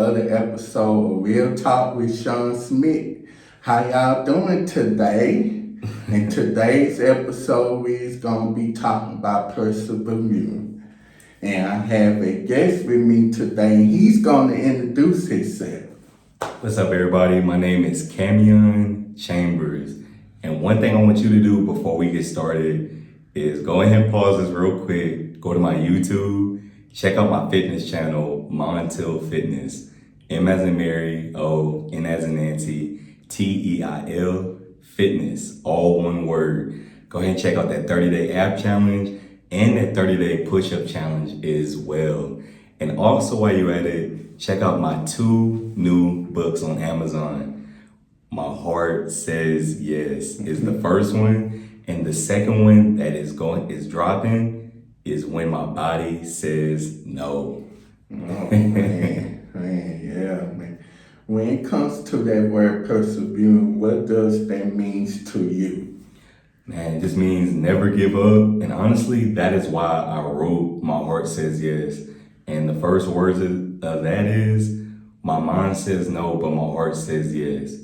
another episode of Real Talk with Shawn Smith. How y'all doing today? In today's episode, we're going to be talking about Persevere. And I have a guest with me today, and he's going to introduce himself. What's up, everybody? My name is Kamione Chambers. And one thing I want you to do before we get started is go ahead and pause this real quick. Go to my YouTube. Check out my fitness channel, Montel Fitness. M as in Mary, O, N as in Nancy, T-E-I-L, Fitness, all one word. Go ahead and check out that 30-day ab challenge and that 30-day push-up challenge as well. And also while you're at it, check out my 2 new books on Amazon. My Heart Says Yes is the first one, and the second one that is dropping is When My Body Says No. Oh, man, man. When it comes to that word persevering, what does that mean to you? Man, it just means never give up. And honestly, that is why I wrote My Heart Says Yes. And the first words of that is, my mind says no, but my heart says yes.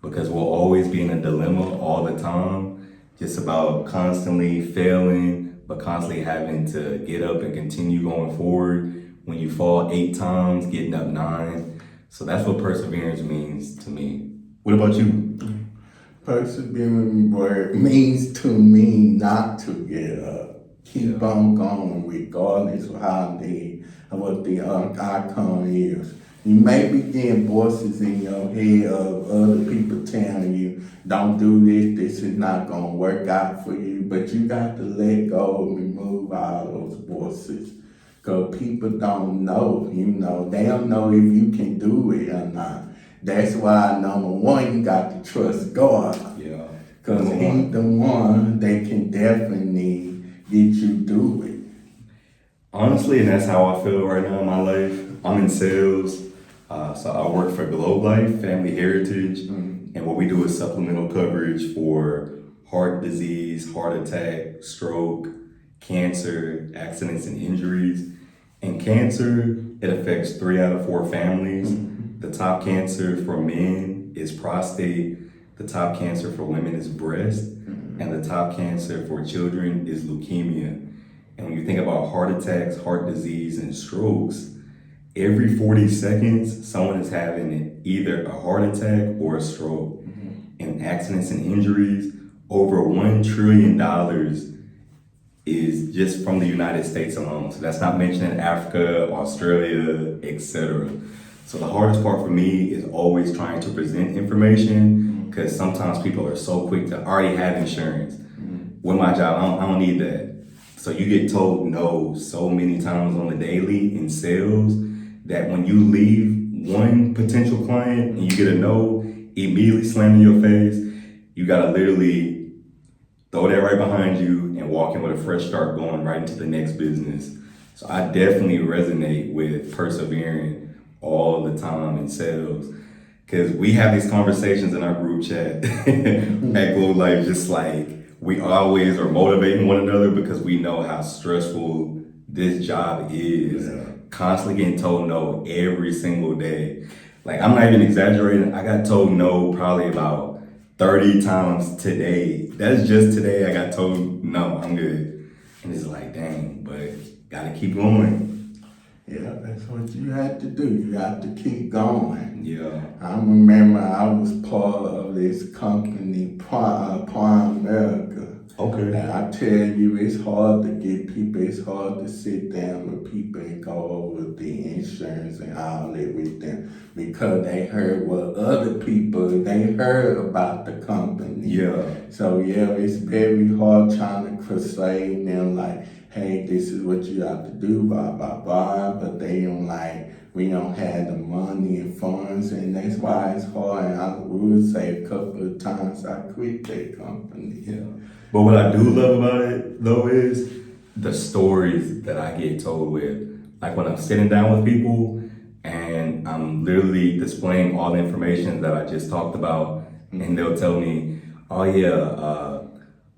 Because we'll always be in a dilemma all the time, just about constantly failing, but constantly having to get up and continue going forward. When you fall 8 times, getting up 9. So that's what perseverance means to me. What about you? Persevering word means to me not to get up. Keep on going regardless of what the outcome is. You may be getting voices in your head of other people telling you, don't do this is not going to work out for you. But you got to let go and remove all those voices. Because people don't know, they don't know if you can do it or not. That's why, number one, you got to trust God. Yeah. Because He's the one that can definitely get you through it. Honestly, and that's how I feel right now in my life. I'm in sales. So I work for Globe Life, Family Heritage, and what we do is supplemental coverage for heart disease, heart attack, stroke, cancer, accidents and injuries. And cancer, it affects 3 out of 4 families. The top cancer for men is prostate, the top cancer for women is breast, and the top cancer for children is leukemia. And when you think about heart attacks, heart disease, and strokes, every 40 seconds, someone is having either a heart attack or a stroke. And accidents and injuries, over $1 trillion is just from the United States alone. So that's not mentioning Africa, Australia, etc. So the hardest part for me is always trying to present information, because sometimes people are so quick to already have insurance. With my job, I don't need that. So you get told no so many times on the daily in sales that when you leave one potential client and you get a no, immediately slam in your face, you gotta literally throw that right behind you and walk in with a fresh start going right into the next business. So I definitely resonate with persevering all the time in sales, because we have these conversations in our group chat at Glow Life, just like we always are motivating one another because we know how stressful this job is. Constantly getting told no every single day. Like, I'm not even exaggerating. I got told no probably about 30 times today. That's just today I got told no, I'm good. And it's like, dang, but gotta keep going. Yeah, that's what you had to do. You got to keep going. Yeah. I remember I was part of this company, Prime America. Okay. And I tell you, it's hard to get people, it's hard to sit down with people and go over the insurance and all that with them, because they heard what other people, they heard about the company. Yeah. So yeah, it's very hard trying to persuade them like, hey, this is what you have to do, blah, blah, blah. But they don't we don't have the money and funds, and that's why it's hard. And I would say a couple of times I quit that company. Yeah. But what I do love about it, though, is the stories that I get told with. Like when I'm sitting down with people and I'm literally displaying all the information that I just talked about, and they'll tell me, oh yeah,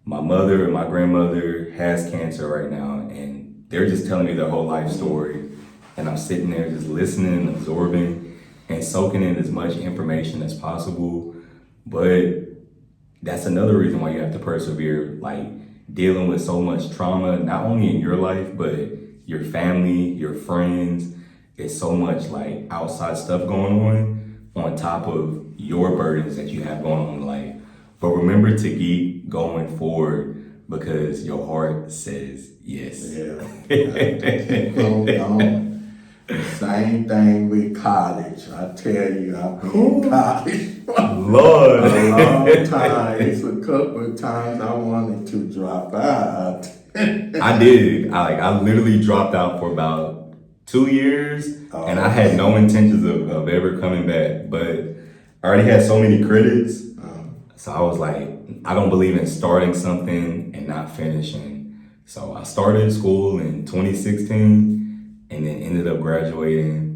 my mother and my grandmother has cancer right now, and they're just telling me their whole life story. And I'm sitting there just listening and absorbing. and soaking in as much information as possible. But that's another reason why you have to persevere, like dealing with so much trauma, not only in your life, but your family, your friends. It's so much like outside stuff going on top of your burdens that you have going on in life. But remember to keep going forward because your heart says yes. Yeah. Keep on. The same thing with college. I tell you, I've been in college for Lord. a long time. It's a couple of times I wanted to drop out. I did. I literally dropped out for about 2 years, and I had no intentions of ever coming back. But I already had so many credits, so I was like, I don't believe in starting something and not finishing. So I started school in 2016, and then ended up graduating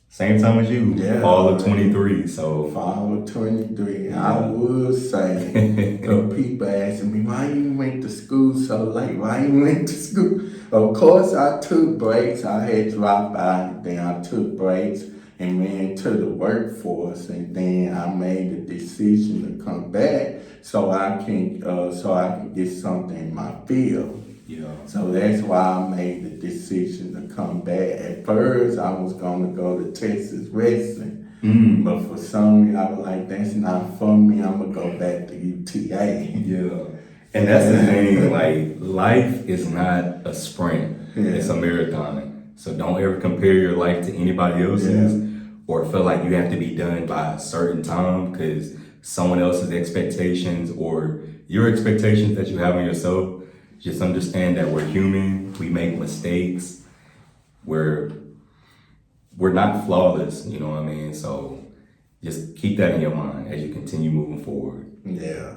same time as you, fall of 23. So fall of 23. I would say, because people asking me, why you went to school so late? Why you went to school? Of course, I took breaks. I had dropped out, then I took breaks and went into the workforce, and then I made the decision to come back so I can get something in my field. yeah, So that's why I made the decision to come back. At first, I was going to go to Texas Wrestling, but for some reason, I was like, that's not for me. I'm going to go back to UTA. yeah. And that's the thing, like, life is not a sprint, it's a marathon. So don't ever compare your life to anybody else's or feel like you have to be done by a certain time because someone else's expectations or your expectations that you have on yourself. Just understand that we're human, we make mistakes, we're not flawless, you know what I mean? So just keep that in your mind as you continue moving forward. Yeah.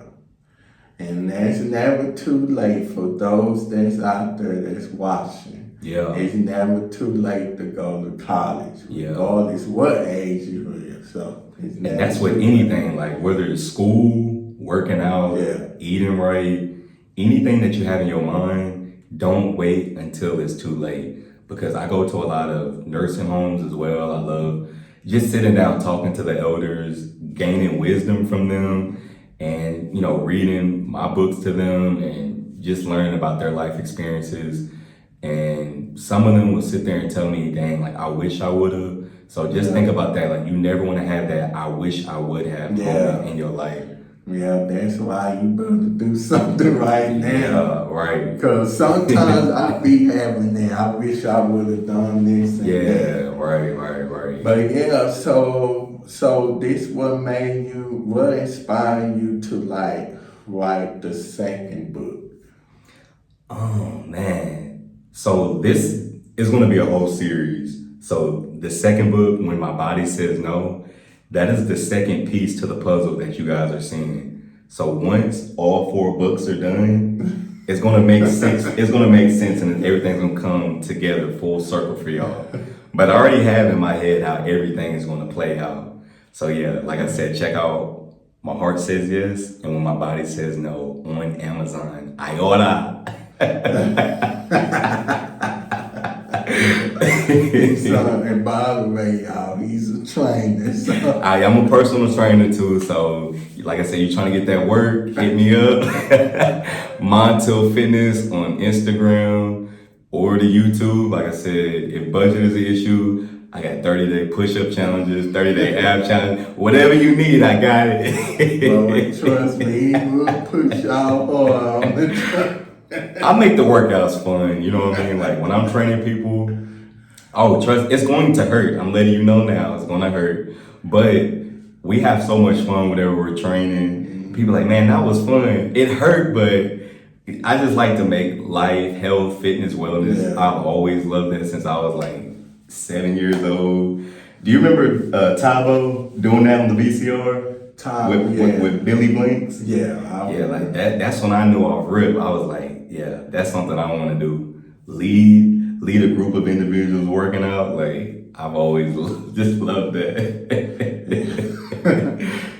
And that's never too late for those that's out there that's watching. Yeah. It's never too late to go to college, regardless what age you're in. So and that's with anything, like whether it's school, working out, eating right, anything that you have in your mind, don't wait until it's too late. Because I go to a lot of nursing homes as well. I love just sitting down, talking to the elders, gaining wisdom from them, and, you know, reading my books to them and just learning about their life experiences. And some of them will sit there and tell me, dang, like, I wish I would have. So just think about that. Like, you never want to have that I wish I would have moment in your life. Yeah, that's why you better do something right now. Yeah, right. Because sometimes I be having that, I wish I would have done this and that. Right. But yeah, so this what inspired you to like write the second book? Oh man. So this is gonna be a whole series. So the second book, When My Body Says No, that is the second piece to the puzzle that you guys are seeing. So once all 4 books are done, it's gonna make sense. It's gonna make sense and everything's gonna come together full circle for y'all. But I already have in my head how everything is gonna play out. So yeah, like I said, check out My Heart Says Yes and When My Body Says No on Amazon. Iota. So, and by the way, y'all, he's a trainer. So. I am a personal trainer too, so like I said, you're trying to get that work, hit me up. Montel Fitness on Instagram or the YouTube. Like I said, if budget is an issue, I got 30-day push-up challenges, 30-day ab challenge, whatever you need, I got it. Well, trust me, he will push y'all hard on the truck. I make the workouts fun, you know what I mean? Like when I'm training people, trust, it's going to hurt. I'm letting you know now, it's gonna hurt. But we have so much fun whenever we're training. People are like, man, that was fun. It hurt, but I just like to make life, health, fitness, wellness. Yeah. I've always loved that since I was like 7 years old. Do you remember Tavo doing that on the VCR? With Billy Blanks? Yeah. Like that's when I knew off rip. I was like, yeah, that's something I want to do. Lead a group of individuals working out. Like, I've always just loved that.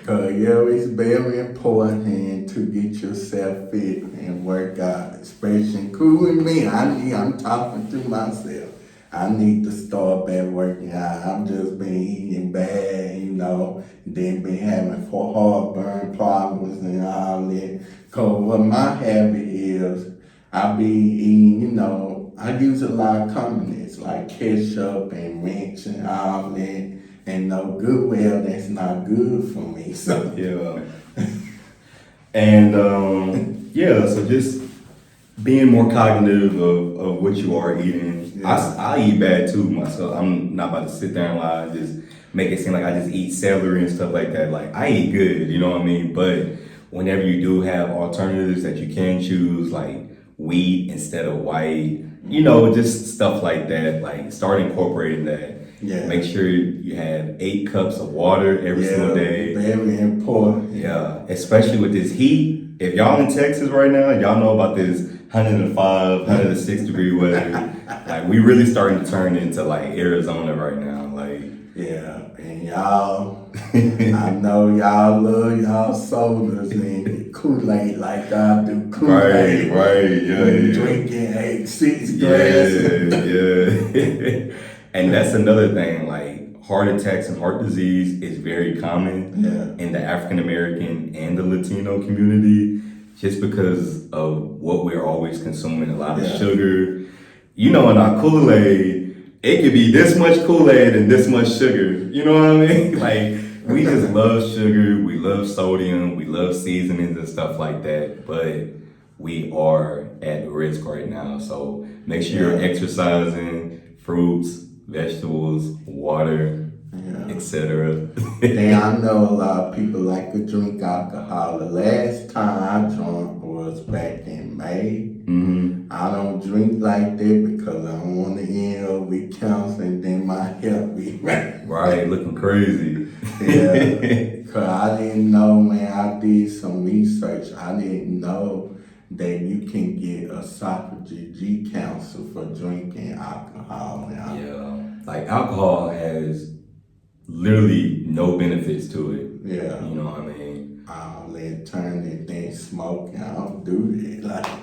It's very important to get yourself fit and work out, especially including me. I'm talking to myself. I need to start back working out. I've just been eating bad then been having for heartburn problems and all that. Cause what my habit is, I be eating, I use a lot of condiments like ketchup and ranch and all that. And no good, well, that's not good for me. So Yeah. And so just being more cognitive of what you are eating. Yeah. I eat bad too myself. I'm not about to sit there and lie, just make it seem like I just eat celery and stuff like that. Like I eat good, you know what I mean? But whenever you do have alternatives that you can choose, like wheat instead of white, just stuff like that, like start incorporating that. Yeah. Make sure you have 8 cups of water every single day. Very important. Yeah, especially with this heat. If y'all in Texas right now, y'all know about this 105, 106 degree weather. Like we really starting to turn into like Arizona right now. Like and y'all, I know y'all love y'all sodas and Kool-Aid like I do Kool-Aid. Right, yeah. Drinking 6 glasses. Yeah. And that's another thing, like heart attacks and heart disease is very common in the African American and the Latino community just because of what we're always consuming, a lot of sugar. In our Kool-Aid, it could be this much Kool-Aid and this much sugar. You know what I mean? Like, we just love sugar, we love sodium, we love seasonings and stuff like that, but we are at risk right now. So make sure you're exercising, fruits, vegetables, water, etc. And I know a lot of people like to drink alcohol. The last time I drank was back in May. Mm-hmm. I don't drink like that because I don't want to end up with cancer and then my health be right, looking crazy. Because I didn't know, man. I did some research. I didn't know that you can get esophageal cancer for drinking alcohol now. Yeah, like alcohol has literally no benefits to it. Yeah. You know what I mean? I'll turn that thing smoking. I don't do that.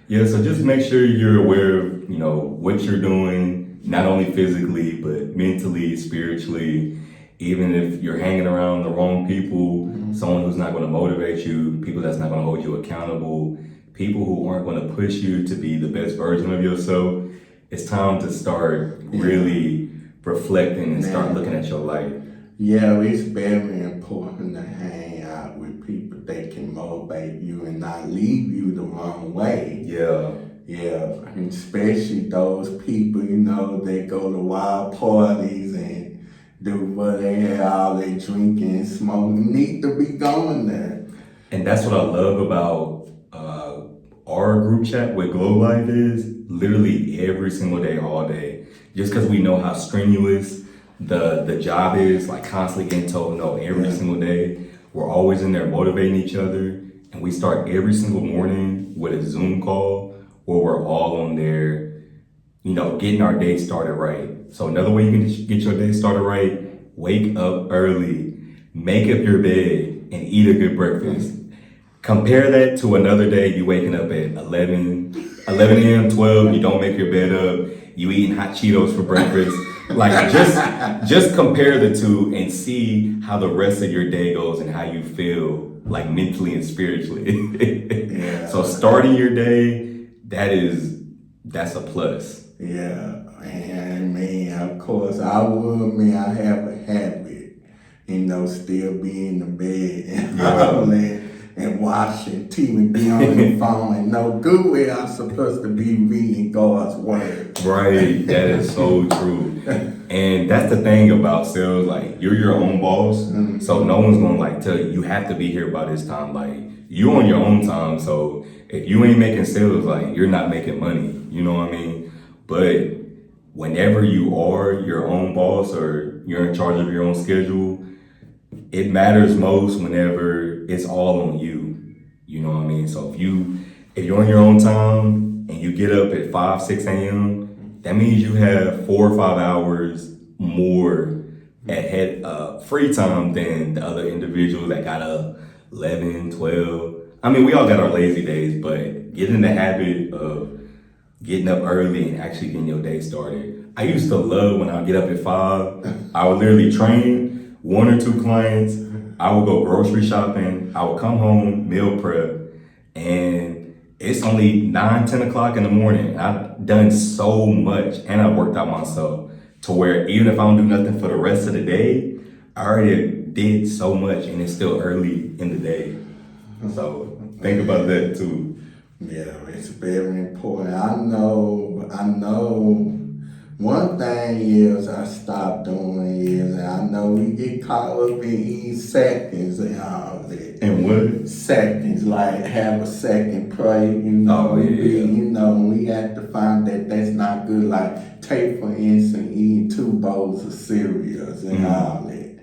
Yeah, so just make sure you're aware of, what you're doing, not only physically, but mentally, spiritually. Even if you're hanging around the wrong people, someone who's not going to motivate you, people that's not going to hold you accountable, people who aren't going to push you to be the best version of yourself, it's time to start really reflecting and start looking at your life. Yeah, it's very important to hang out with people that can motivate you and not leave you the wrong way. Yeah. Yeah, and especially those people, they go to wild parties and do what they have, all they drinking and smoking, need to be going there. And that's what I love about our group chat with Glow Life is literally every single day, all day. Just because we know how strenuous the job is, like constantly getting told no every single day. We're always in there motivating each other. And we start every single morning with a Zoom call where we're all on there, getting our day started right. So another way you can get your day started right, wake up early, make up your bed, and eat a good breakfast. Compare that to another day, you waking up at 11 a.m., 12, you don't make your bed up, you eating hot Cheetos for breakfast. Like just compare the two and see how the rest of your day goes and how you feel like mentally and spiritually. So starting your day, that's a plus. Yeah, and man, of course, I have a habit, still be in the bed and watching TV, be on the phone, and know good way I'm supposed to be reading God's word. Right, that is so true. And that's the thing about sales, like you're your own boss, so no one's gonna tell you have to be here by this time. Like you on your own time, so if you ain't making sales, like you're not making money, you know what I mean? But whenever you are your own boss or you're in charge of your own schedule, it matters most whenever it's all on you. You know what I mean? So if you're on your own time and you get up at 5, 6 a.m., that means you have 4 or 5 hours more ahead free time than the other individuals that got up 11, 12. I mean, we all got our lazy days, but get in the habit of getting up early and actually getting your day started. I used to love when I get up at 5 I would literally train 1 or 2 clients. I would go grocery shopping. I would come home, meal prep, and it's only 9, 10 o'clock in the morning. I've done so much, and I've worked out myself to where even if I don't do nothing for the rest of the day, I already did so much, and it's still early in the day. So think about that too. Yeah, it's very important. I know. One thing is I stopped doing is, and I know we get caught up in these seconds and all that. And what? Seconds, like have a second pray, we have to find that that's not good. Like take for instance, eating 2 bowls of cereals and all that.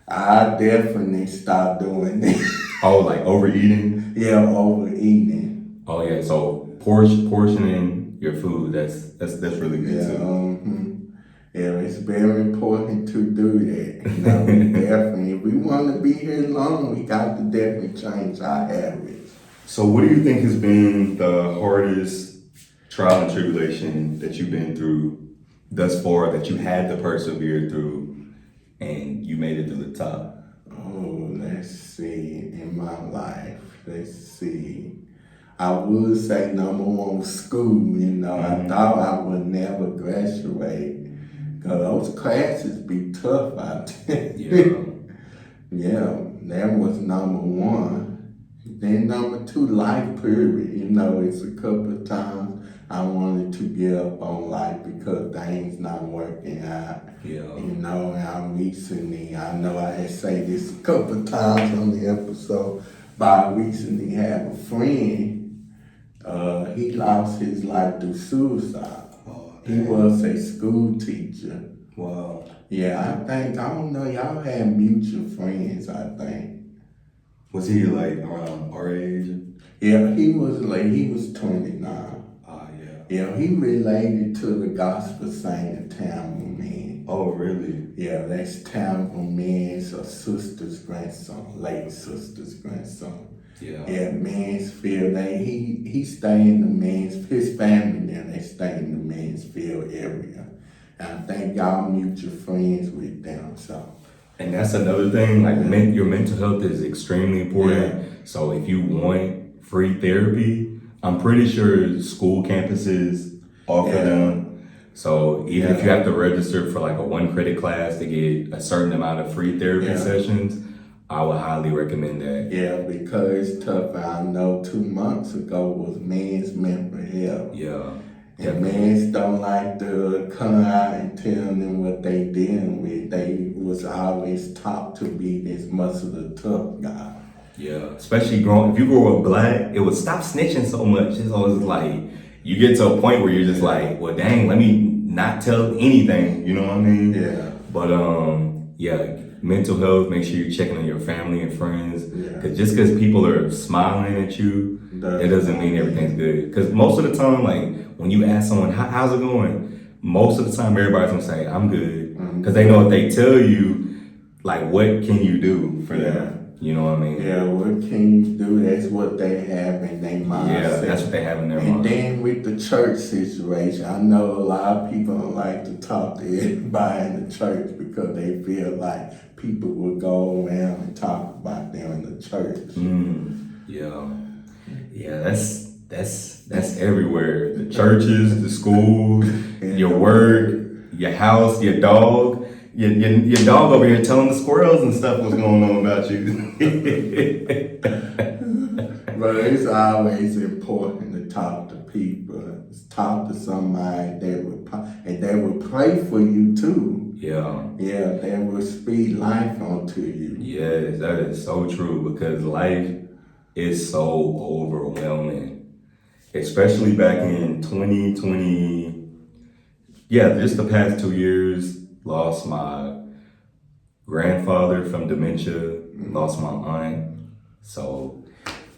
I definitely stopped doing that. Oh, like overeating? Yeah, overeating. Oh yeah, so portioning your food, that's really good Yeah, too. Yeah, it's very important to do that. Definitely. If we want to be here long, we got to definitely change our habits. So what do you think has been the hardest trial and tribulation that you've been through thus far, that you had to persevere through and you made it to the top? Oh, let's see. In my life, let's see. I would say number 1 was school. I thought I would never graduate because those classes be tough out there. Yeah. Yeah, that was number 1. Then number 2, life period. It's a couple of times I wanted to give up on life because things not working out. Yeah. And I recently, I know I had said this a couple of times on the episode, but I recently had a friend. He lost his life through suicide. Oh, he was a school teacher. Wow. Yeah, I don't know, y'all had mutual friends, I think. Was he like around our age? Yeah, he was 29. Ah, yeah. Yeah, he related to the gospel singer Tamara Man. Oh, really? Yeah, that's Tamara Man's sister's grandson, late sister's grandson. Yeah. Yeah, Mansfield. He stay in the his family now, they stay in the Mansfield area. And I think y'all mutual friends with them, so. And that's another thing, like your mental health is extremely important. Yeah. So if you want free therapy, I'm pretty sure school campuses offer them. So even if you have to register for like a 1 credit class to get a certain amount of free therapy sessions, I would highly recommend that. Yeah, because it's tough. I know 2 months ago was men's mental health. Yeah. And men's don't like to come out and tell them what they dealing with. They was always taught to be this muscular tough guy. Yeah, especially if you grow up black, it would stop snitching so much. It's always like, you get to a point where you're just like, well, dang, let me not tell anything, you know what I mean? Yeah. But, mental health, make sure you're checking on your family and friends. Because just because people are smiling at you, that doesn't mean everything's good. Because most of the time, like, when you ask someone, how's it going? Most of the time, everybody's going to say, I'm good. Because they know if they tell you, like, what can you do for them? You know what I mean? Yeah, what can you do? That's what they have in their mindset. Yeah, that's what they have in their mind. And then with the church situation, I know a lot of people don't like to talk to everybody in the church because they feel like people will go around and talk about them in the church. Yeah, that's everywhere. The churches, the schools, your work, your house, your dog. Your dog over here telling the squirrels and stuff what's going on about you. But it's always important to talk to people. Talk to somebody that will pray for you too. Yeah. Yeah, that will speak life onto you. Yes, that is so true because life is so overwhelming. Especially back in 2020. Yeah, just the past 2 years. Lost my grandfather from dementia, lost my aunt. So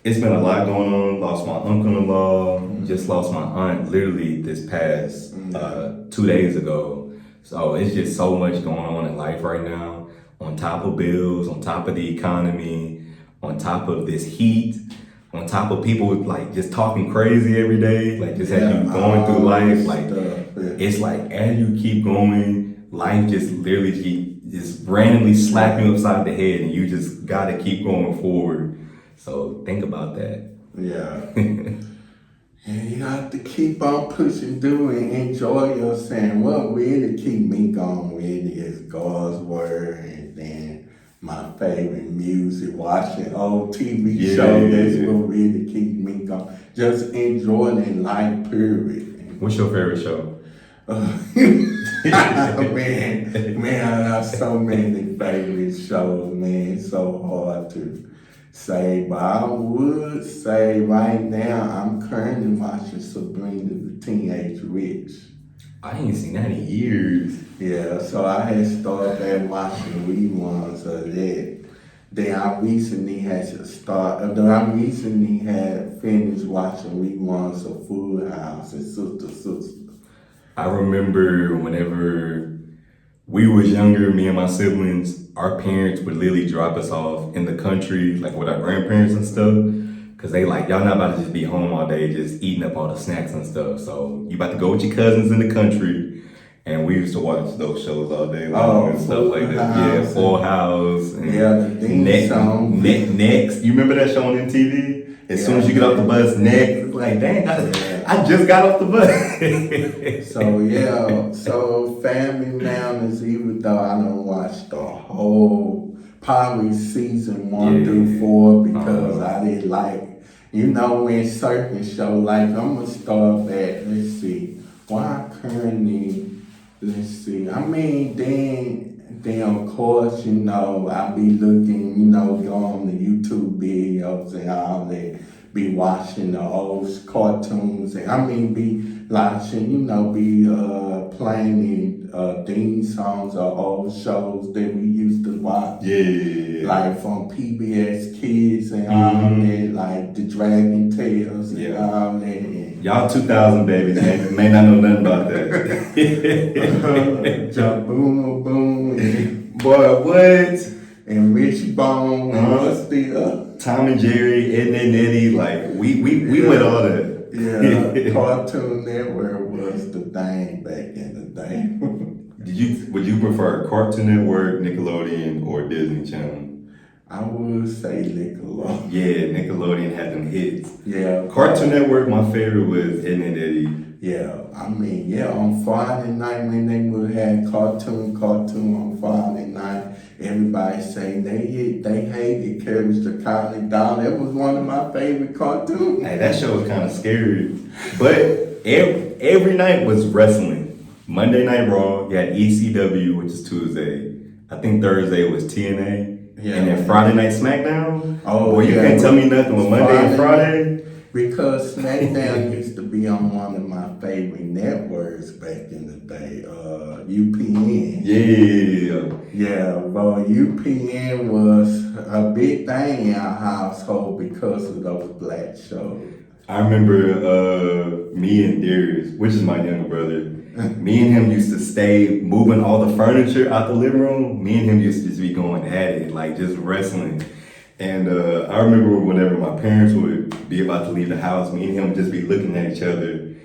it's been a lot going on. Lost my uncle-in-law, just lost my aunt literally this past 2 days ago. So it's just so much going on in life right now. On top of bills, on top of the economy, on top of this heat, on top of people like just talking crazy every day, like just as you going through life, like it's like as you keep going, life just literally just randomly slap you upside the head, and you just gotta keep going forward. So think about that. Yeah. And you have to keep on pushing through and enjoy yourself. What really keep me going really is God's word, and then my favorite music, watching old TV shows. That's what really keep me going. Just enjoying life, period. What's your favorite show? Man, I have so many favorite shows, man. It's so hard to say, but I would say right now I'm currently watching Sabrina the Teenage Witch. I ain't seen that in years. Yeah, so I had started back watching reruns of that. Then I recently had finished watching reruns of Full House and Sister. I remember whenever we was younger, me and my siblings, our parents would literally drop us off in the country, like with our grandparents and stuff. Cause they like, y'all not about to just be home all day, just eating up all the snacks and stuff. So you about to go with your cousins in the country. And we used to watch those shows all day long and stuff like that. Yeah, Full House. And the theme song. Next. You remember that show on MTV? As soon as you get off the bus, Next. It's like, dang, I just got off the bus. So Family Matters, even though I don't watch the whole, probably season 1 through 4, because I didn't like, when certain shows, like I'm gonna start back, let's see, then of course, I be looking, going to YouTube videos and all that, be watching the old cartoons, and be watching, be playing theme songs of old shows that we used to watch. Yeah. Like from PBS Kids and all that, like the Dragon Tales and all that. And y'all 2000 babies may not know nothing about that. Jaboom Boom and Boy, what? And Richie Bone and what's the Tom and Jerry, Ed and Eddie, like we went all that. Yeah, Cartoon Network was the thing back in the day. Would you prefer Cartoon Network, Nickelodeon, or Disney Channel? I would say Nickelodeon. Yeah, Nickelodeon had them hits. Yeah. Cartoon Network, my favorite was Ed and Eddie. Yeah, on Friday night when they would have cartoon on Friday night, everybody say they hated Courage the Cowardly Dog. That was one of my favorite cartoons. Hey, that show was kind of scary. But every night was wrestling. Monday Night Raw, you had ECW, which is Tuesday. I think Thursday was TNA. Yeah, and then Friday Night SmackDown. Oh, boy, you can't tell me nothing with Monday and Friday. Because SmackDown used to be on one of my favorite networks back in the day, UPN. Yeah, but UPN was a big thing in our household because of those black shows. I remember me and Darius, which is my younger brother, me and him used to stay moving all the furniture out the living room. Me and him used to just be going at it, like just wrestling. And I remember whenever my parents would be about to leave the house, me and him would just be looking at each other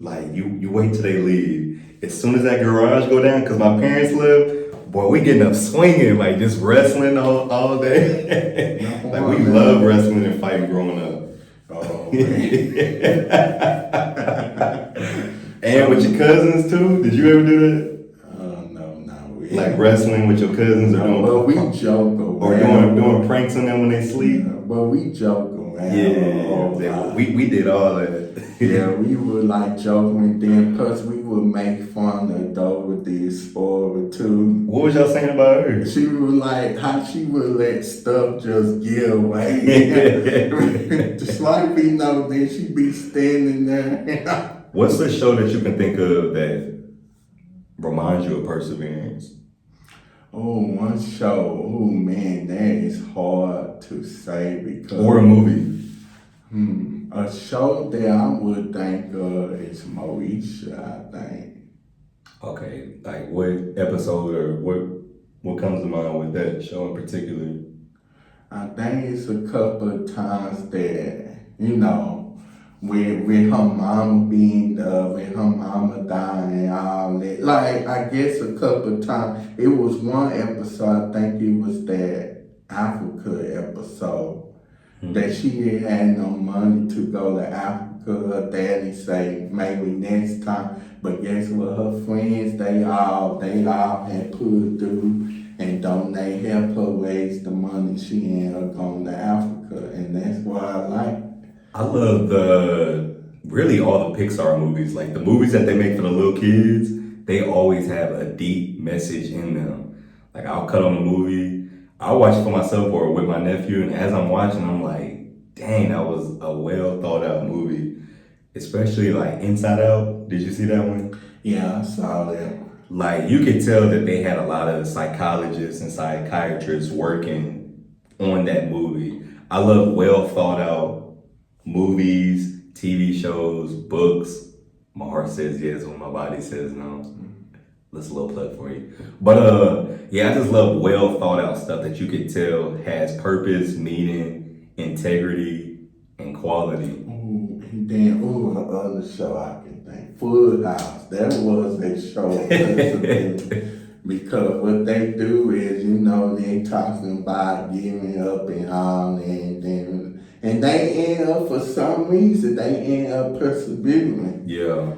like, you wait till they leave. As soon as that garage go down, because my parents live, boy, we getting up swinging, like just wrestling all day. Like we love wrestling and fighting growing up. Oh, man. And with your cousins too? Did you ever do that? No, not really. Like wrestling with your cousins or doing? But we joke around. Or doing pranks on them when they sleep? But we joke around. Yeah, we did all that. Yeah, we would like joking, and then plus we would make fun of Dorothy Spoiler too. What was y'all saying about her? She was like how she would let stuff just get away. Just like then she'd be standing there. What's the show that you can think of that reminds you of Perseverance? Oh, one show. Oh man, that is hard to say because. Or a movie. A show that I would think of is Moesha, I think. Okay, like what episode or what comes to mind with that show in particular? I think it's a couple of times that, with her mama being with her mama dying and all that. Like I guess a couple times. It was one episode, I think it was that Africa episode. That she didn't have no money to go to Africa. Her daddy say maybe next time. But guess what? Her friends, they all had pulled through and donate help her raise the money. She ended up going to Africa, and that's what I like. I love really all the Pixar movies. Like the movies that they make for the little kids, they always have a deep message in them. Like I'll cut on a movie, I'll watch it for myself or with my nephew, and as I'm watching, I'm like, dang, that was a well thought out movie. Especially like Inside Out. Did you see that one? Yeah, I saw that. Like you could tell that they had a lot of psychologists and psychiatrists working on that movie. I love well thought out movies, TV shows, books. My heart says yes when my body says no. That's a little plug for you. But yeah, I just love well thought out stuff that you could tell has purpose, meaning, integrity, and quality. And then, the other show I can think, Full House. That was a show of Persevere. Because what they do is, they talking about giving up and all that, and they end up, for some reason, they end up persevering. Yeah.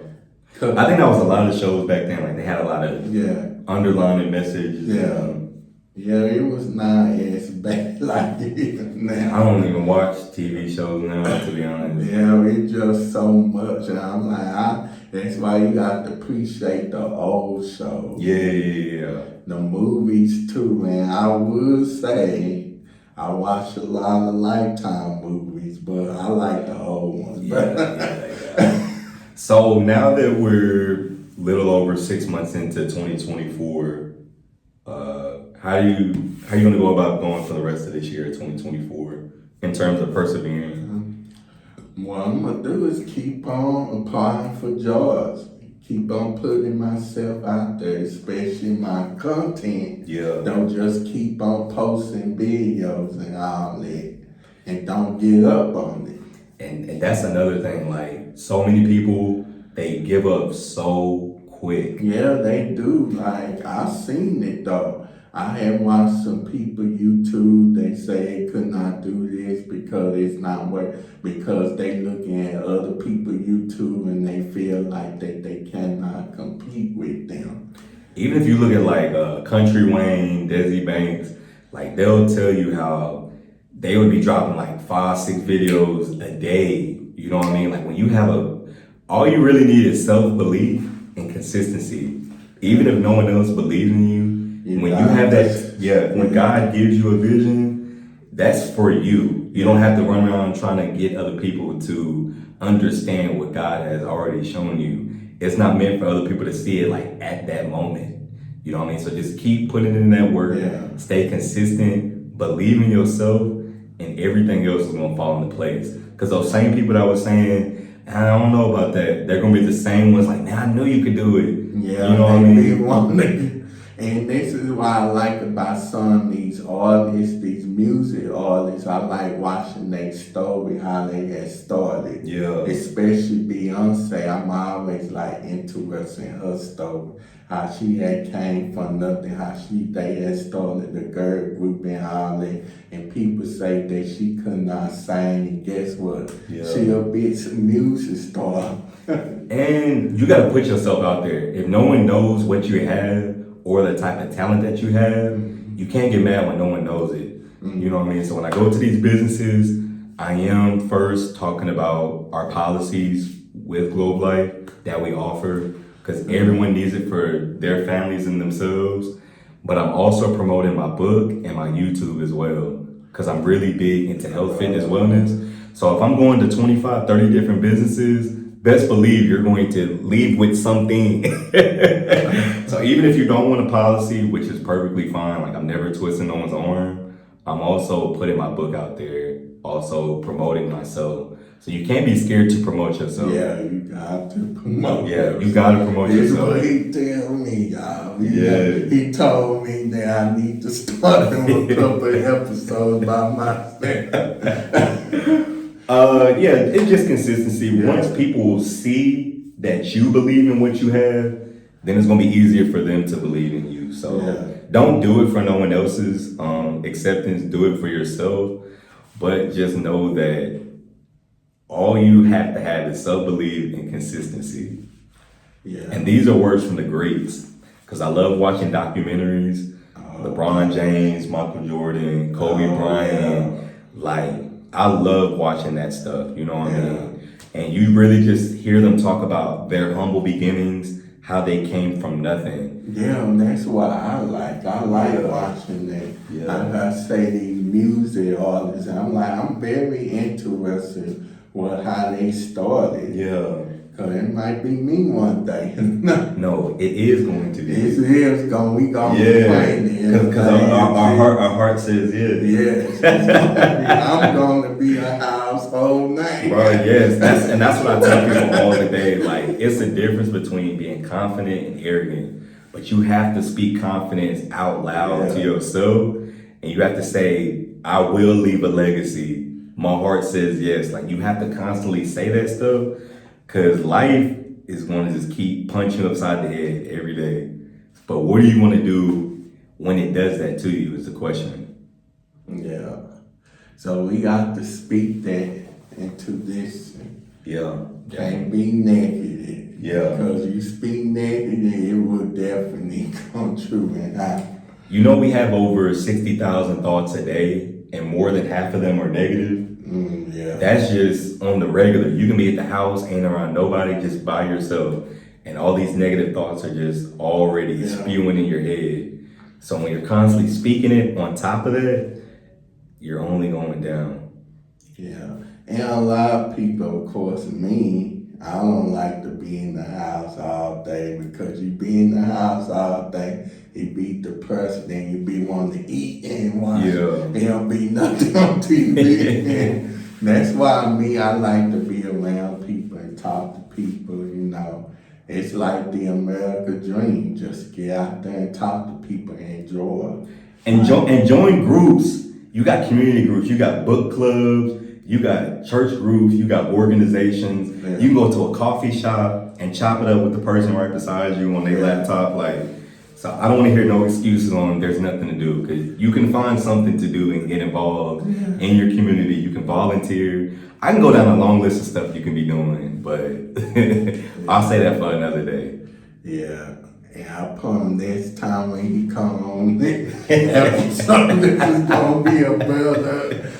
I think that was a lot of shows back then. Like they had a lot of underlining messages. Yeah. Yeah, it was not as bad like it is now. I don't even watch TV shows now, to be honest. Yeah, it's just so much. And I'm like, that's why you got to appreciate the old shows. Yeah. The movies too. And I would say I watch a lot of Lifetime movies, but I like the old ones. Yeah. So now that we're a little over 6 months into 2024, how you gonna go about going for the rest of this year, 2024, in terms of persevering? What I'm gonna do is keep on applying for jobs, keep on putting myself out there, especially my content. Yeah. Don't just keep on posting videos and all that, and don't get up on it. And that's another thing. Like so many people, they give up so quick. Yeah, they do. Like I seen it though. I have watched some people YouTube, they say they could not do this because it's not work, because they looking at other people YouTube and they feel like that they cannot compete with them. Even if you look at like Country Wayne, Desi Banks, like they'll tell you how they would be dropping like 5-6 videos a day. You know what I mean? Like when you have all you really need is self-belief and consistency. Even if no one else believes in you, when you have that, when God gives you a vision, that's for you. You don't have to run around trying to get other people to understand what God has already shown you. It's not meant for other people to see it like at that moment. You know what I mean? So just keep putting in that work, stay consistent, believe in yourself, and everything else is gonna fall into place. Because those same people that was saying, I don't know about that, they're gonna be the same ones like, man, I knew you could do it. Yeah, you know what I mean? And this is what I like about some of these artists, these music artists. I like watching their story, how they had started. Yeah. Especially Beyonce. I'm always like interested in her story. How she had came from nothing, how they had started the girl group and all that. And people say that she could not sing, and guess what? Yeah. She a bitch music star. And you gotta put yourself out there. If no one knows what you have, or the type of talent that you have, you can't get mad when no one knows it. You know what I mean? So when I go to these businesses, I am first talking about our policies with Globe Life that we offer, because everyone needs it for their families and themselves. But I'm also promoting my book and my YouTube as well, because I'm really big into health, fitness, wellness. So if I'm going to 25, 30 different businesses, best believe you're going to leave with something. So even if you don't want a policy, which is perfectly fine, like I'm never twisting no one's arm, I'm also putting my book out there, also promoting myself. So you can't be scared to promote yourself. Yeah, you got to promote yourself. You got to promote yourself. That's what he tell me, y'all. He told me that I need to start him a couple episodes by myself. Yeah, it's just consistency. Yeah. Once people see that you believe in what you have, then it's gonna be easier for them to believe in you. So Yeah. don't do it for no one else's acceptance. Do it for yourself. But just know that all you have to have is self-belief and consistency. Yeah. And these are words from the greats. Because I love watching documentaries. LeBron James, Michael Jordan, Kobe Bryant. Like, I love watching that stuff. You know what I mean? And you really just hear them talk about their humble beginnings, how they came from nothing. Yeah, and that's what I like. I like watching that. Yeah. I say these music artists, I'm very interested with how they started. Yeah. Cause it might be me one day. No, it is going to be. We gonna be playing. Because our heart says yes. Yes. I'm gonna be a household name. Bro, yes. That's what I tell people all the day. Like, it's the difference between being confident and arrogant. But you have to speak confidence out loud to yourself. And you have to say, I will leave a legacy. My heart says yes. Like, you have to constantly say that stuff. Because life is going to just keep punching you upside the head every day. But what do you want to do when it does that to you is the question. Yeah. So we got to speak that into this. Yeah. Can't be negative. Yeah. Because you speak negative, it will definitely come true. And you know we have over 60,000 thoughts a day, and more than half of them are negative. That's just on the regular. You can be at the house, ain't around nobody, just by yourself, and all these negative thoughts are just already spewing in your head. So when you're constantly speaking it on top of that, you're only going down. Yeah, and a lot of people, of course, me, I don't like to be in the house all day because you be in the house all day, you be depressed, then you be wanting to eat and watch. There don't be nothing on TV. That's why I like to be around people and talk to people, you know. It's like the American dream. Just get out there and talk to people and enjoy. And join groups. You got community groups, you got book clubs, you got church groups, you got organizations. You can go to a coffee shop and chop it up with the person right beside you on their laptop. So I don't want to hear no excuses on there's nothing to do, because you can find something to do and get involved in your community. You can volunteer. I can go down a long list of stuff you can be doing, but I'll say that for another day. Yeah. And I promise next time when he come on this episode, this is gonna be a better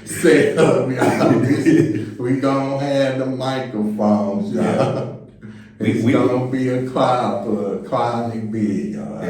set up, y'all. We gonna have the microphones, y'all. It's gonna be a quality big, y'all.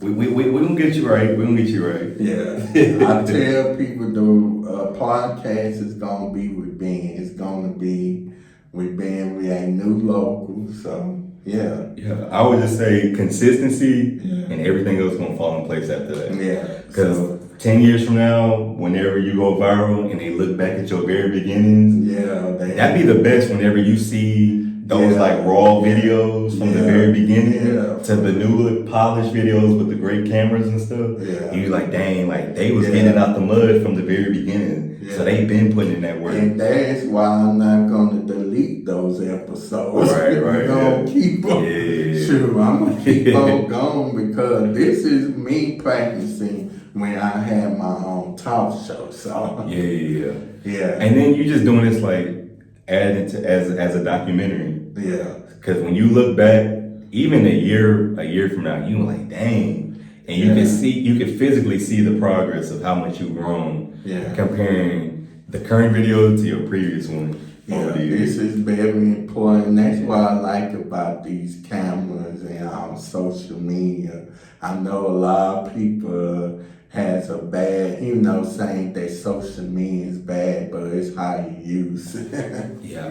We gonna get you right. We gonna get you right. Yeah. I tell people the podcast is gonna be with Ben. It's gonna be with Ben. We ain't new locals, so. Yeah. I would just say consistency and everything else gonna fall in place after that. Yeah. Because 10 years from now, whenever you go viral and they look back at your very beginnings, that'd be the best whenever you see those like raw videos from the very beginning to the new polished videos with the great cameras and stuff. And you're like, dang, like they was getting out the mud from the very beginning. So they've been putting in that work. And that's why I'm not gonna delete those episodes. Right. I'm gonna keep them. Sure, I'm gonna keep on going because this is me practicing when I have my own talk show. So yeah. And then you just doing this like adding to as a documentary. Yeah. Because when you look back, even a year from now, you like, dang. And you can physically see the progress of how much you've grown. Comparing the current video to your previous one. This is very important. That's what I like about these cameras and on social media. I know a lot of people has a bad, saying that social media is bad, but it's how you use it.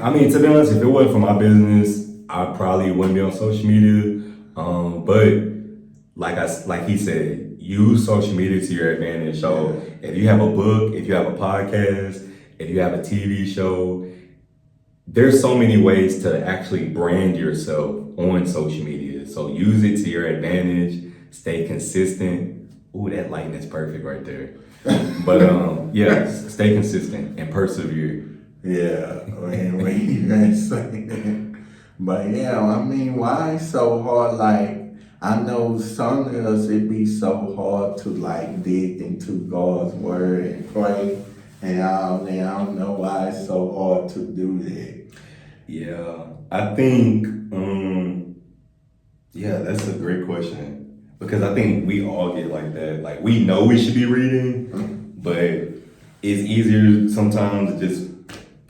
I mean, to be honest, if it wasn't for my business, I probably wouldn't be on social media. But like he said, use social media to your advantage. So if you have a book, if you have a podcast, if you have a TV show, there's so many ways to actually brand yourself on social media. So use it to your advantage. Stay consistent. Ooh, that lighting is perfect right there. But yeah, stay consistent and persevere. Yeah, when you can say that. But yeah, I mean, why it's so hard? Like, I know some of us, it be so hard to like dig into God's word and pray and all that. I don't know why it's so hard to do that. Yeah, I think, yeah, that's a great question. Because I think we all get like that. Like, we know we should be reading, but it's easier sometimes to just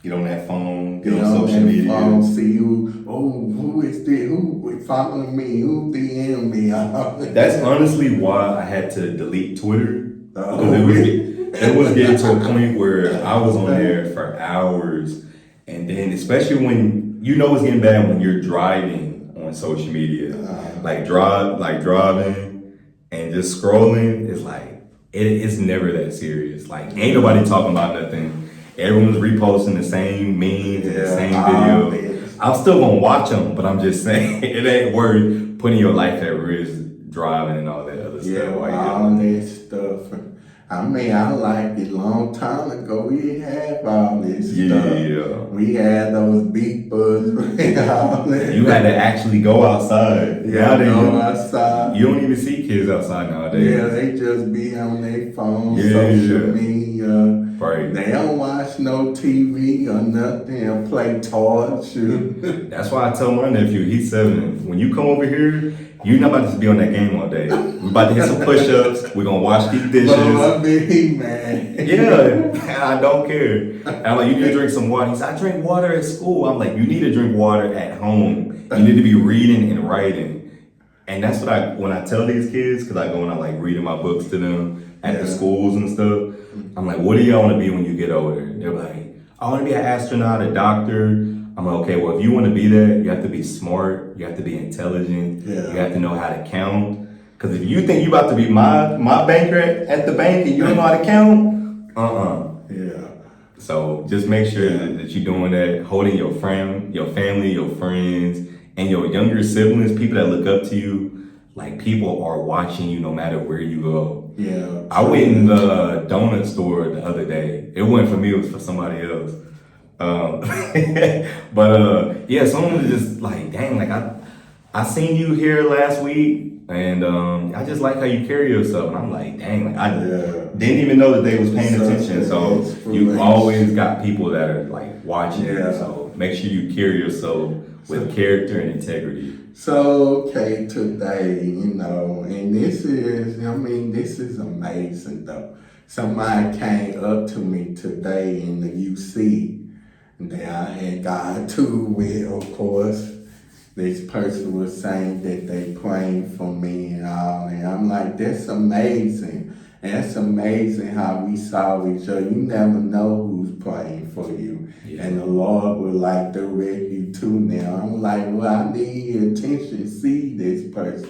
get on that phone, get on social media. Phone, see who is this? Who following me? Who DM me? That's honestly why I had to delete Twitter. Because Oh, it was getting to a point where I was on there for hours. And then, especially when, it's getting bad when you're driving on social media. Like driving and just scrolling is like, it's never that serious. Like, ain't nobody talking about nothing. Everyone's reposting the same memes and the same video. I'm still gonna watch them, but I'm just saying it ain't worth putting your life at risk driving and all that other stuff. All that stuff. I mean, I like it long time ago. We had all this stuff. Yeah. We had those beepers. All that. You had to actually go outside. Go outside. You don't even see kids outside nowadays. Yeah, they just be on their phone, social media. Right. They don't watch no TV or nothing or play toys. That's why I tell my nephew, he's 7. When you come over here, you're not about to just be on that game all day. We're about to hit some push-ups. We're gonna wash these dishes. Man. Yeah, I don't care. And I'm like, you need to drink some water. He said, I drink water at school. I'm like, you need to drink water at home. You need to be reading and writing. And that's what when I tell these kids, because I go and I like reading my books to them at the schools and stuff. I'm like, what do y'all want to be when you get older? They're like, I want to be an astronaut, a doctor. I'm like, okay, well, if you want to be that, you have to be smart. You have to be intelligent. You have to know how to count. Because if you think you about to be my banker at the bank and you don't know how to count, Yeah. So just make sure that you're doing that, holding your family, your friends, and your younger siblings, people that look up to you. Like, people are watching you no matter where you go. Yeah. I went in the donut store the other day. It wasn't for me, it was for somebody else. Yeah, someone was just like, dang, like I seen you here last week, and I just like how you carry yourself. And I'm like, dang, like I didn't even know that they was paying attention. So you always got people that are like watching you. So make sure you carry yourself with character and integrity. So, okay, today, and this is amazing though. Somebody came up to me today in the UC that I had got to with, of course. This person was saying that they praying for me and all, and I'm like, that's amazing. That's amazing how we saw each other. You never know who's praying for you. Yeah. And the Lord will like direct you to now. I'm like, well, I need your attention, see this person.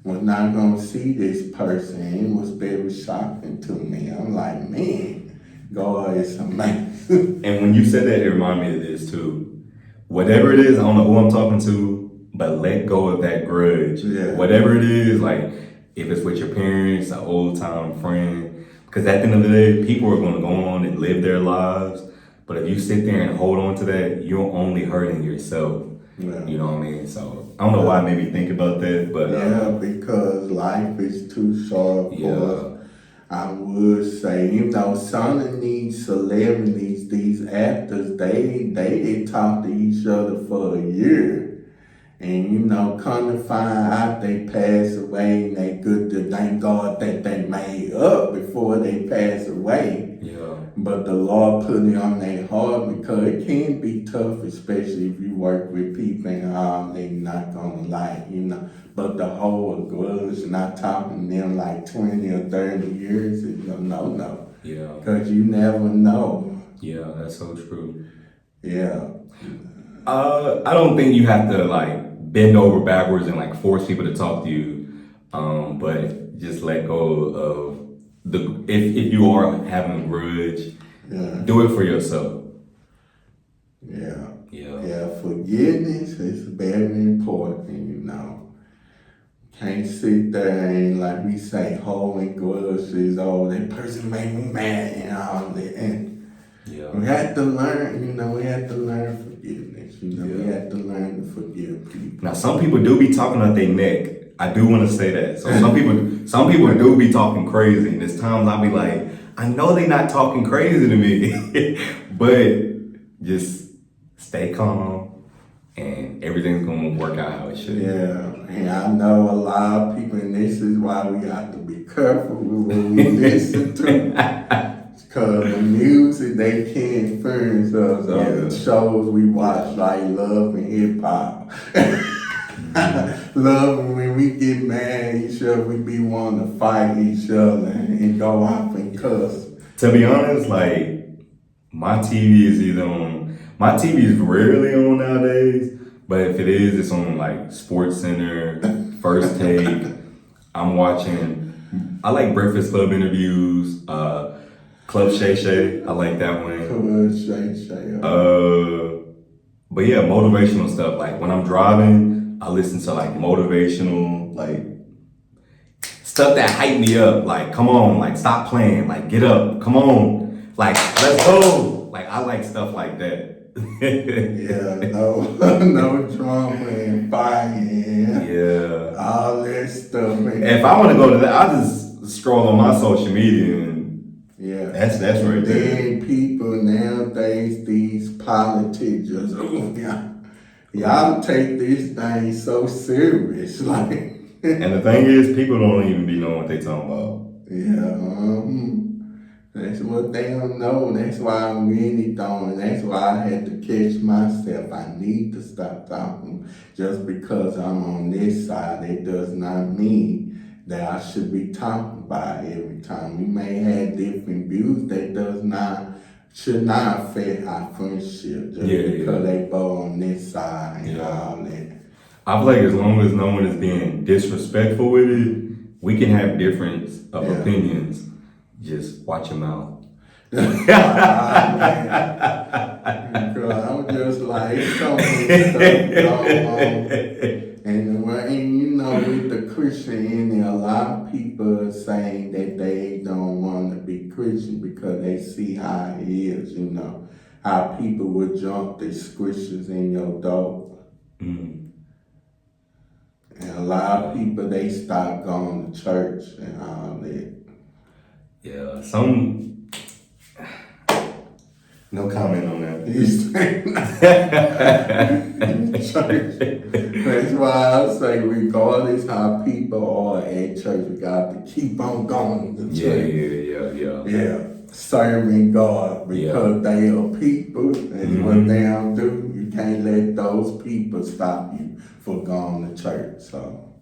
Was not gonna see this person. It was very shocking to me. I'm like, man, God is amazing. And when you said that, it reminded me of this too. Whatever it is, I don't know who I'm talking to, but let go of that grudge. Yeah. Whatever it is, like, if it's with your parents, an old time friend, because at the end of the day, people are going to go on and live their lives. But if you sit there and hold on to that, you're only hurting yourself. Yeah. You know what I mean? So I don't know why it made me think about that, but because life is too short. I would say, some of these celebrities, these actors, they didn't talk to each other for a year. And, come to find out they passed away, and they good to thank God that they made up before they passed away. Yeah. But the Lord put it on their heart because it can be tough, especially if you work with people and they're not gonna like, But the whole grudge, not talking to them like 20 or 30 years is a no. Yeah. Because you never know. Yeah, that's so true. Yeah. I don't think you have to like bend over backwards and like force people to talk to you. But just let go of if you are having a grudge, do it for yourself. Yeah, forgiveness is very important, Can't sit there and, like we say, holding grudges. Oh, that person made me mad and all that. And we had to learn, we had to learn forgiveness. We had to learn to forgive people. Now, some people do be talking out their neck. I do want to say that. So some people do be talking crazy. And there's times I'll be like, I know they not talking crazy to me, but just stay calm and everything's gonna work out how it should. Yeah, and I know a lot of people, and this is why we have to be careful with what we listen to. Because the music, they can influence us. The shows we watch, like Love and Hip Hop. Love, when we get mad at each other, we be wanting to fight each other and go off and cuss. To be honest, like, my TV is rarely on nowadays, but if it is, it's on like Sports Center, First Take. I like Breakfast Club interviews, Club Shay Shay, I like that one. Club Shay Shay. But yeah, motivational stuff. Like when I'm driving, I listen to like motivational, like stuff that hype me up. Like, come on, like stop playing, like get up, come on, like let's go. Like I like stuff like that. Yeah, no drama and fighting. Yeah, all that stuff. If I want to go to that, I just scroll on my social media and that's right there. Then people nowadays, these politics just y'all take this thing so serious, like. And the thing is, people don't even be knowing what they talking about. Yeah, that's what they don't know. That's why I'm really don't. That's why I had to catch myself. I need to stop talking. Just because I'm on this side, it does not mean that I should be talking about every time. We may have different views that should not affect our friendship just because they both on this side and all that. I feel like as long as no one is being disrespectful with it, we can have difference of opinions. Just watch your mouth. I'm just like, so much stuff going on. And with the Christian in there, a lot of people are saying that they don't want to be Christian because they see how it is, how people will jump the scriptures in your door. And a lot of people, they stop going to church and all that. Yeah, no comment on that. That's why I say, regardless how people are at church, we got to keep on going to church. Yeah, serving God because they are people. That's what they don't do. You can't let those people stop you from going to church. So,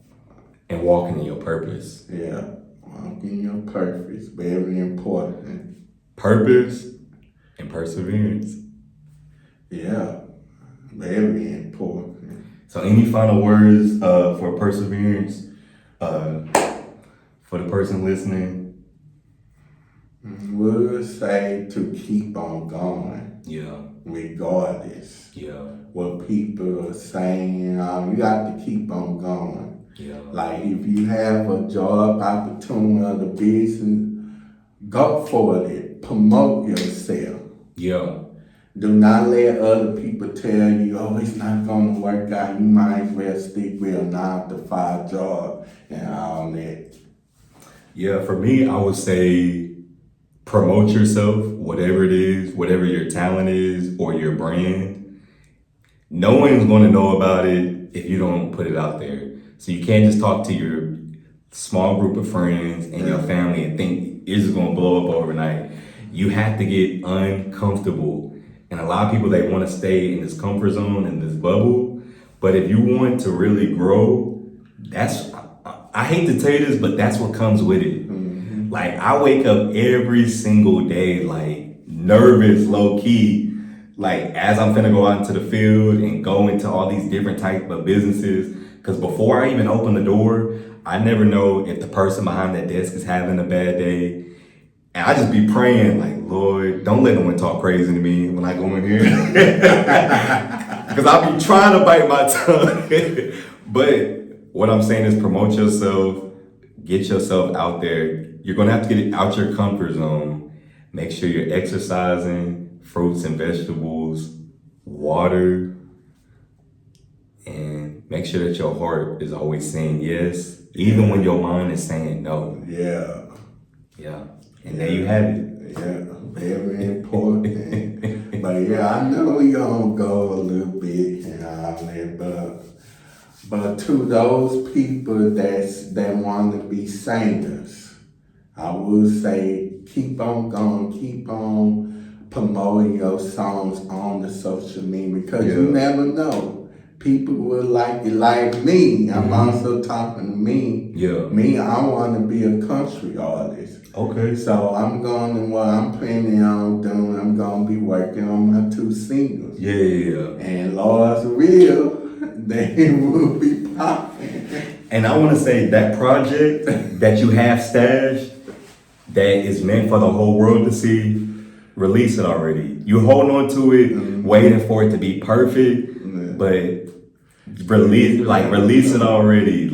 and walking in your purpose. Yeah, walking in your purpose, very important. Purpose and perseverance. Yeah, very important. So any final words for perseverance for the person listening? We'll say to keep on going. Yeah. Regardless. Yeah. What people are saying, you got to keep on going. Yeah. Like if you have a job opportunity or the business, go for it. Promote yourself. Yeah. Do not let other people tell you, oh, it's not going to work out. You might as well stick with a 9-to-5 job and all that. Yeah, for me, I would say promote yourself, whatever it is, whatever your talent is or your brand. No one's going to know about it if you don't put it out there. So you can't just talk to your small group of friends and your family and think it's just going to blow up overnight. You have to get uncomfortable. And a lot of people, they want to stay in this comfort zone, in this bubble. But if you want to really grow, I hate to tell you this, but that's what comes with it. Mm-hmm. Like, I wake up every single day, like, nervous, low-key, like, as I'm finna go out into the field and go into all these different type of businesses. Because before I even open the door, I never know if the person behind that desk is having a bad day. And I just be praying, like, Lord, don't let no one talk crazy to me when I go in here. Because I be trying to bite my tongue. But what I'm saying is promote yourself, get yourself out there. You're gonna have to get out your comfort zone. Make sure you're exercising, fruits and vegetables, water, and make sure that your heart is always saying yes, even when your mind is saying no. Yeah. Yeah. And there you have it. Yeah, very important. But yeah, I know we gonna go a little bit and all that, but to those people that want to be singers, I would say keep on going, keep on promoting your songs on the social media because you never know. People will like you, like me. I'm also talking to me. Yeah. Me, I want to be a country artist. Okay. So I'm going to, what I'm planning on doing, I'm going to be working on my 2 singles. Yeah. And Lord's will, they will be popping. And I want to say that project that you have stashed, that is meant for the whole world to see, release it already. You hold on to it, waiting for it to be perfect, but release it already.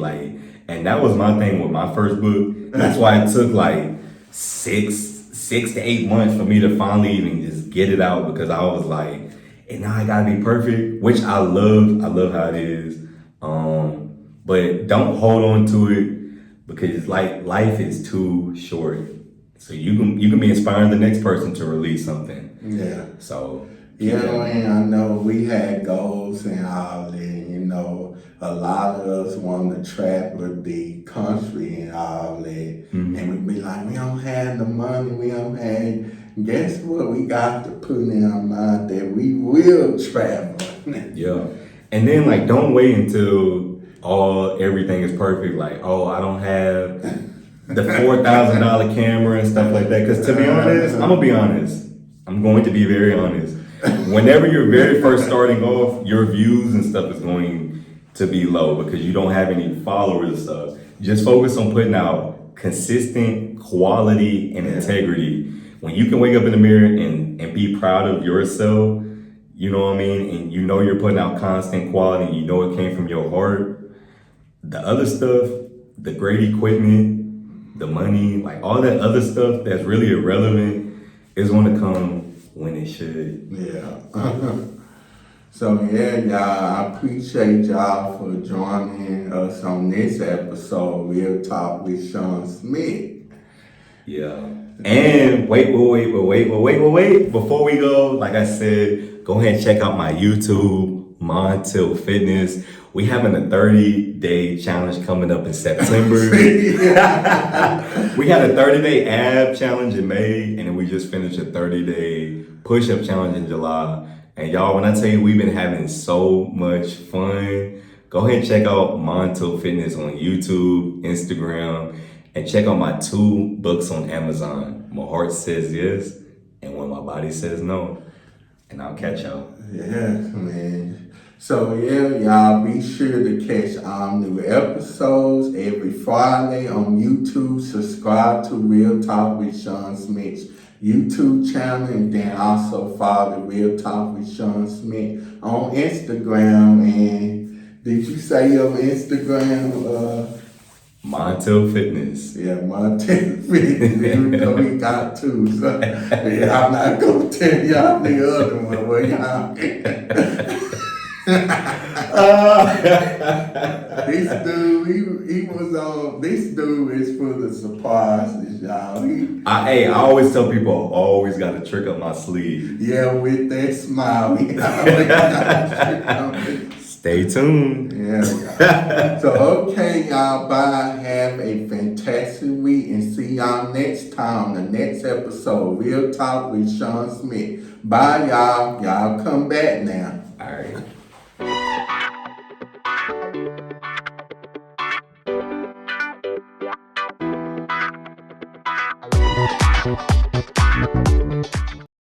And that was my thing with my first book. That's why it took like 6 to 8 months for me to finally even just get it out, because I was like, and now I gotta be perfect, which I love. I love how it is. But don't hold on to it, because like life is too short. So you can be inspiring the next person to release something. Yeah. So and I know we had goals and all that, a lot of us want to travel the country and all that. And we be like, we don't have the money, we don't have, guess what? We got to put in our mind that we will travel. Yeah. And then don't wait until everything is perfect. Like, I don't have the $4,000 camera and stuff like that. Because to be honest, I'm gonna be honest. I'm going to be very honest. Whenever you're very first starting off, your views and stuff is going to be low because you don't have any followers and stuff. Just focus on putting out consistent quality and integrity. When you can wake up in the mirror and be proud of yourself, you know what I mean? And you know you're putting out constant quality and you know it came from your heart. The other stuff, the great equipment, the money, all that other stuff that's really irrelevant is going to come when it should. Yeah. So y'all, I appreciate y'all for joining us on this episode, Real Talk with Shawn Smith. Yeah. And wait. Before we go, like I said, go ahead and check out my YouTube, Montill Fitness. We having a 30-day challenge coming up in September. We had a 30-day ab challenge in May, and then we just finished a 30-day push-up challenge in July. And y'all, when I tell you we've been having so much fun, go ahead and check out Montill Fitness on YouTube, Instagram, and check out my 2 books on Amazon. My Heart Says Yes, and When My Body Says No. And I'll catch y'all. Yes, man. So y'all be sure to catch new episodes every Friday on YouTube. Subscribe to Real Talk with Shawn Smith's YouTube channel, and then also follow Real Talk with Shawn Smith on Instagram. And did you say your Instagram? Montill Fitness. Yeah, Montill Fitness. We got 2. So I'm not gonna tell y'all the other one. Well, y'all. This dude, he was on. This dude is full of surprises, y'all. I always tell people I always got a trick up my sleeve. Yeah, with that smile, he always got a trick up. Stay tuned. Yeah. So okay, y'all. Bye. Have a fantastic week, and see y'all next time. The next episode, Real Talk with Shawn Smith. Bye, y'all. Y'all come back now. All right. Thank you.